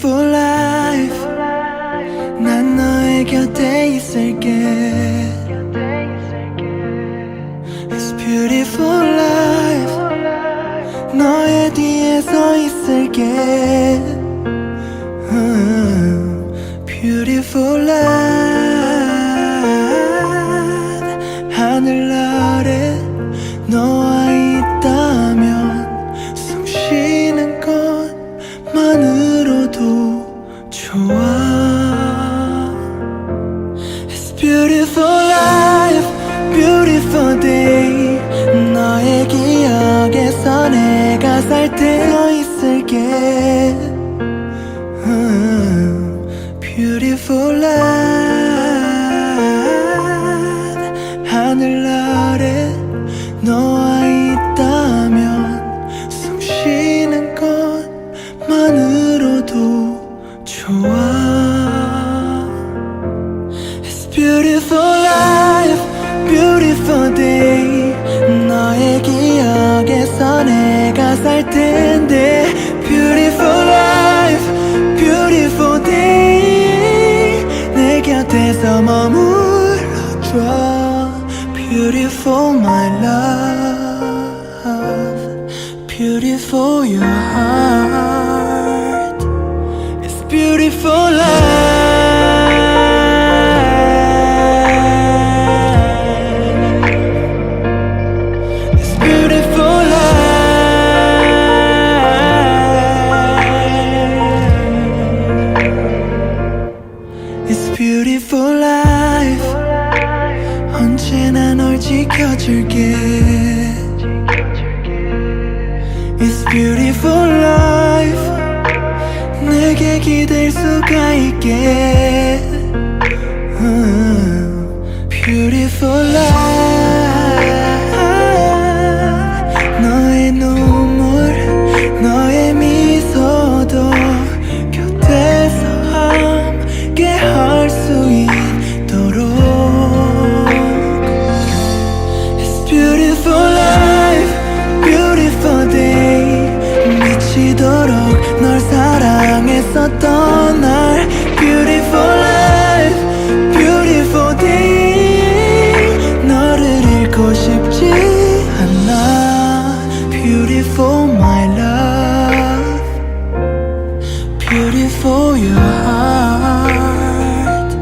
beautiful life. 난 너의 곁에 있을게. It's beautiful life. 너의 뒤에 서 있을게. Beautiful life. 하늘 아래 너와 있다면 숨 쉬는 것만으로도 좋아. It's beautiful life, beautiful day. 너의 기억에서 내가 살 때 서 있을게. Beautiful life. 하늘 아래 너와 있다면 숨 쉬는 것만으로도 좋아. It's beautiful life, beautiful day. 너의 기억에서 내가 살 텐데. Beautiful life, beautiful day. 내 곁에서 머물러줘. Beautiful my love, beautiful your heart. It's beautiful life. It's beautiful life. It's beautiful life. 언제나 널 지켜줄게. It's beautiful life. 내게 기댈 수가 있게. Beautiful life. 너의 눈물, 너의 미소도 곁에서 함께 할 수 있도록. Beautiful life, beautiful day. 미치도록 널 사랑했었던 날. Beautiful life, beautiful day. 너를 잃고 싶지 않아. Beautiful my love, beautiful your heart.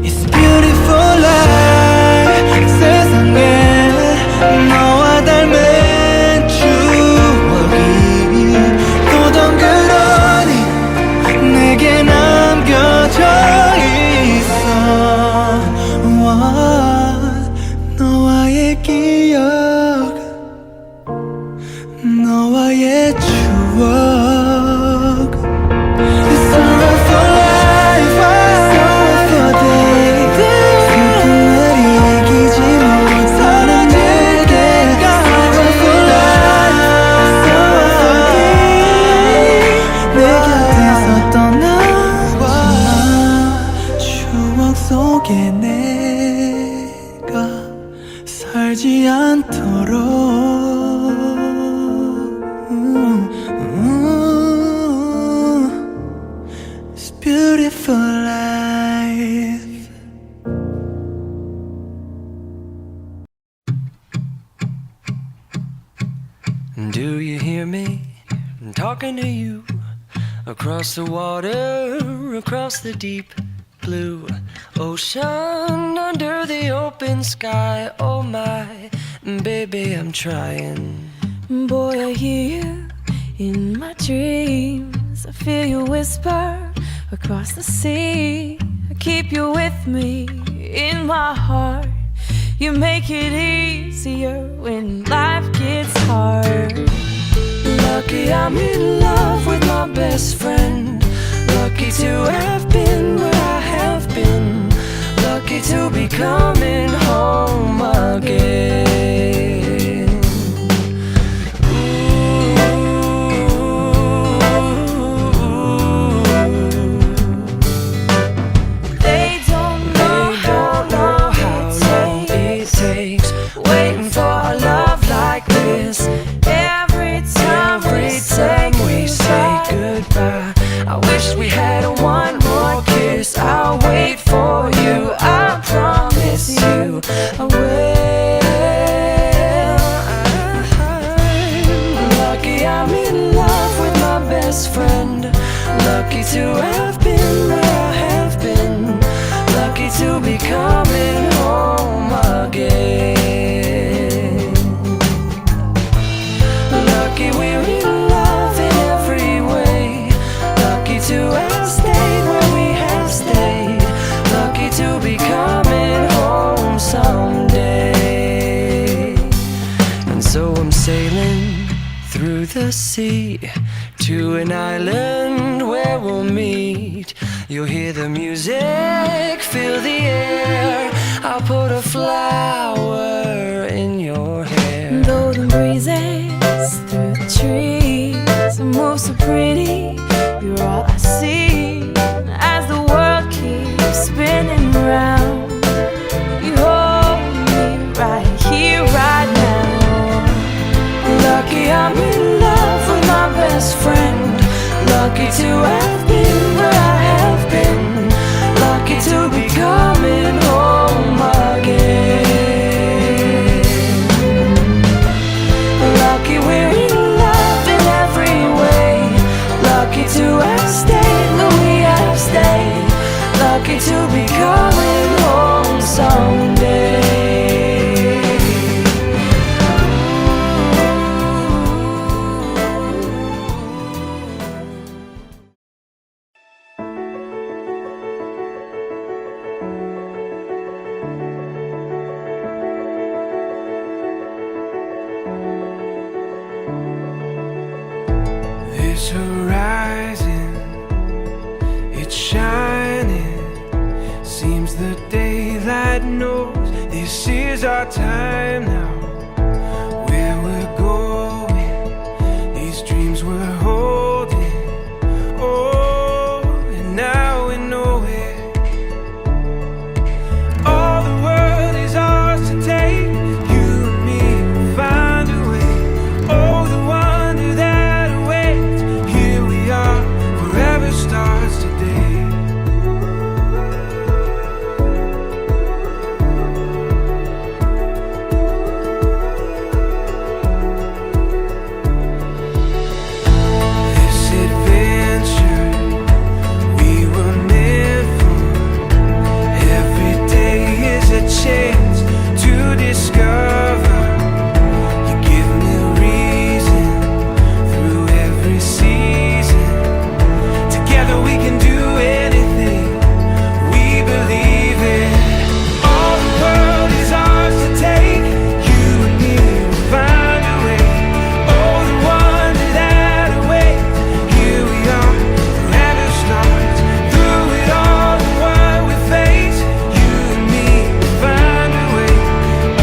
It's beautiful life. 세상에 너와 닮은 추억이 또 덩그러니 내게 남겨져 있어. 너와의 기억, 너와의 추억. It's all for life, it's all for day. 슬픈 날이 이기지 못하는 속에 내가 살지 않도록. It's beautiful life. Do you hear me? I'm talking to you across the water, across the deep blue ocean, under the open sky. Oh my, baby, I'm trying. Boy, I hear you in my dreams. I feel you whisper across the sea. I keep you with me in my heart. You make it easier when life gets hard. Lucky I'm in love with my best friend. Lucky to have been where I have been. Lucky to be coming home again. They don't know how long it takes waiting for a love like this. Every time we say goodbye, I wish we best friend. Lucky to have been where I have been. Lucky to be coming home again. Lucky we're in love in every way. Lucky to have stayed where we have stayed. Lucky to be coming home someday. And so I'm sailing through the sea to an island where we'll meet. You'll hear the music, feel the air. I'll put a flower in your hair. Though the breezes through the trees move so pretty, you're all I see as the world keeps spinning round. You hold me right here, right now. Lucky I'm in love with my best friend. Lucky to have been where I have been. Lucky to be coming home again. Lucky we're in love in every way. Lucky to have stayed where we have stayed. Lucky to be coming home someday. This horizon, it's shining. Seems the daylight knows this is our time now. Where we're going, these dreams we're holding. Oh, and now we know it. All the world is ours to take. You and me will find a way. Oh, the wonder that awaits. Here we are, forever starts today. This adventure we were meant for. Every day is a chance to discover. You give me reason through every season. Together we can do anything we believe in. All the world is ours to take. You and me will find a way. Oh, the wonder that awaits. Here we are, forever starts. Through it all and what we face, you and me will find a way.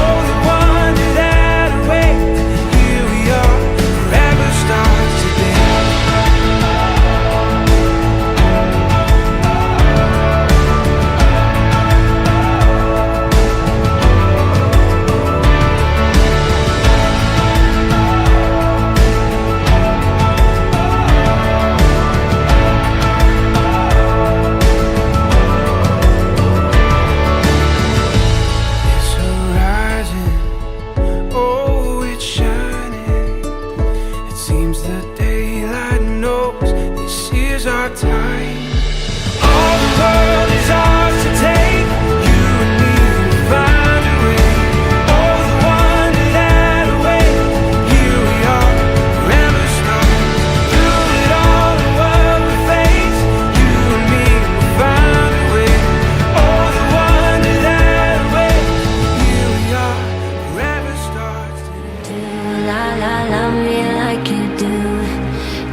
Oh, the wonder that awaits. Here we are, forever starts today. This horizon, oh, it's shining. It seems the daylight knows this is our time. All the world is ours to take. You and me will find a way. Oh, the wonder that awaits. Here we are, forever starts. Through it all and what we face, you and me will find a way. Oh, the wonder that awaits. Here we are, forever starts today. La la, love me like you do.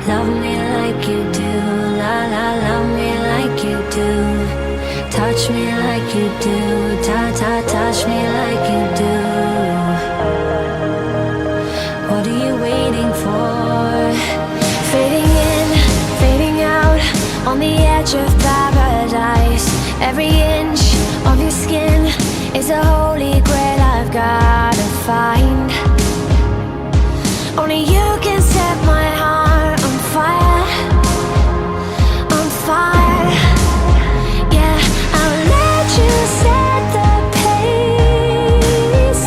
Love me like you do. La la, love me like you do. Touch me like you do. Touch me like you do. What are you waiting for? Fading in, fading out, on the edge of paradise. Every inch of your skin is a holy grail I've gotta find. Only you can set my heart on fire, on fire. Yeah, I'll let you set the pace,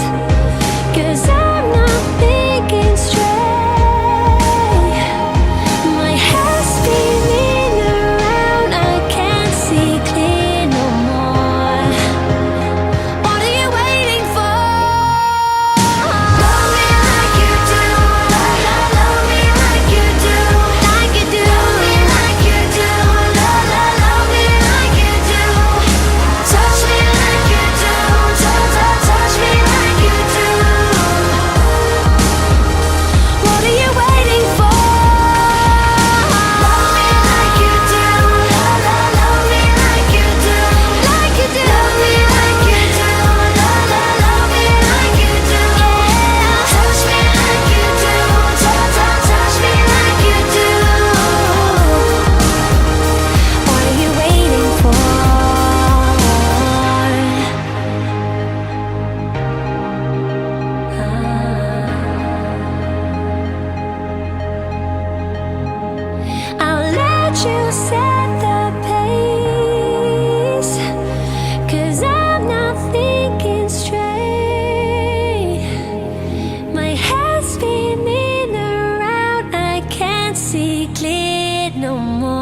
'cause I'm not thinking straight. My head's set the pace, 'cause I'm not thinking straight. My head's spinning around, I can't see clear no more.